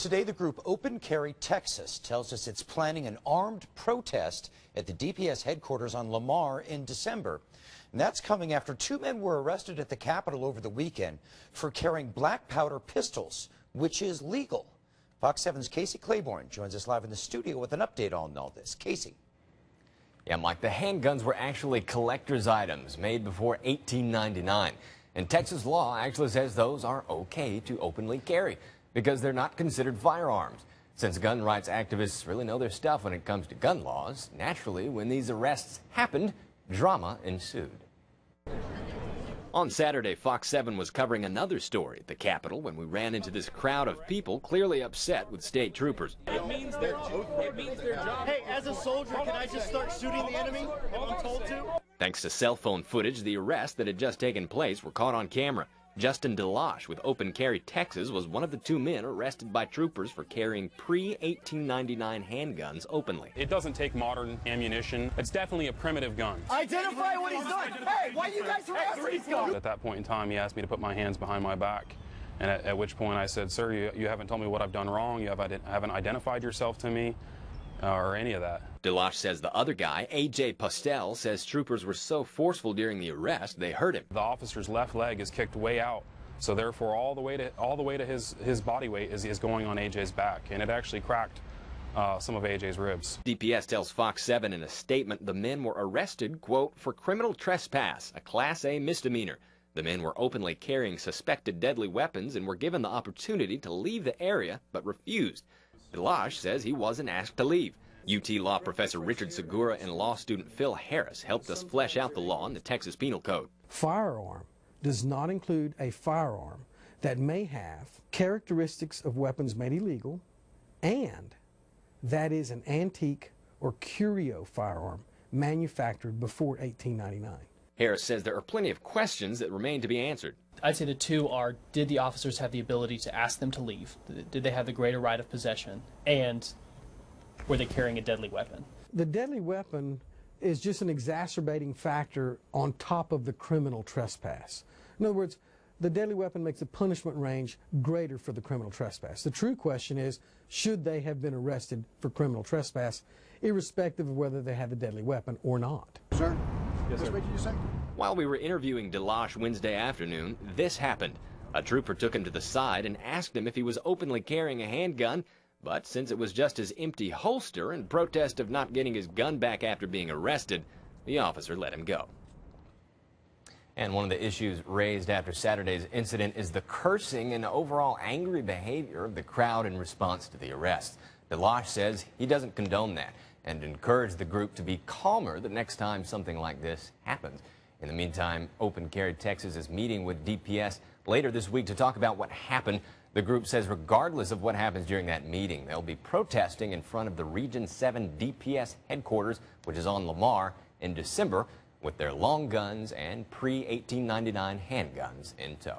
Today, the group Open Carry Texas tells us it's planning an armed protest at the DPS headquarters on Lamar in December. And that's coming after two men were arrested at the Capitol over the weekend for carrying black powder pistols, which is legal. Fox 7's Casey Claiborne joins us live in the studio with an update on all this. Casey. Yeah, Mike, the handguns were actually collector's items made before 1899. And Texas law actually says those are okay to openly carry because they're not considered firearms. Since gun rights activists really know their stuff when it comes to gun laws, naturally, when these arrests happened, drama ensued. On Saturday, Fox 7 was covering another story at the Capitol when we ran into this crowd of people clearly upset with state troopers. It means their job. Hey, as a soldier, can I just start shooting the enemy if I'm told to? Thanks to cell phone footage, the arrests that had just taken place were caught on camera. Justin DeLosh with Open Carry Texas was one of the two men arrested by troopers for carrying pre-1899 handguns openly. It doesn't take modern ammunition. It's definitely a primitive gun. Identify what he's done. Hey, why you guys harassing these guys? At that point in time, he asked me to put my hands behind my back. And at which point I said, sir, you haven't told me what I've done wrong. You haven't identified yourself to me or any of that. DeLosh says the other guy, A.J. Postel, says troopers were so forceful during the arrest they hurt him. The officer's left leg is kicked way out, so therefore all the way to his body weight is going on A.J.'s back, and it actually cracked some of A.J.'s ribs. DPS tells Fox 7 in a statement the men were arrested, quote, for criminal trespass, a Class A misdemeanor. The men were openly carrying suspected deadly weapons and were given the opportunity to leave the area, but refused. DeLosh says he wasn't asked to leave. UT Law professor Richard Segura and law student Phil Harris helped us flesh out the law in the Texas Penal Code. Firearm does not include a firearm that may have characteristics of weapons made illegal and that is an antique or curio firearm manufactured before 1899. Harris says there are plenty of questions that remain to be answered. I'd say the two are, did the officers have the ability to ask them to leave? Did they have the greater right of possession? And were they carrying a deadly weapon? The deadly weapon is just an exacerbating factor on top of the criminal trespass. In other words, the deadly weapon makes the punishment range greater for the criminal trespass. The true question is, should they have been arrested for criminal trespass, irrespective of whether they had the deadly weapon or not? Sir? Yes, sir. While we were interviewing DeLosh Wednesday afternoon, this happened. A trooper took him to the side and asked him if he was openly carrying a handgun, but since it was just his empty holster in protest of not getting his gun back after being arrested, the officer let him go. And one of the issues raised after Saturday's incident is the cursing and overall angry behavior of the crowd in response to the arrest. DeLosh says he doesn't condone that and encouraged the group to be calmer the next time something like this happens. In the meantime, Open Carry Texas is meeting with DPS later this week to talk about what happened. The group says regardless of what happens during that meeting, they'll be protesting in front of the Region 7 DPS headquarters, which is on Lamar, in December, with their long guns and pre-1899 handguns in tow.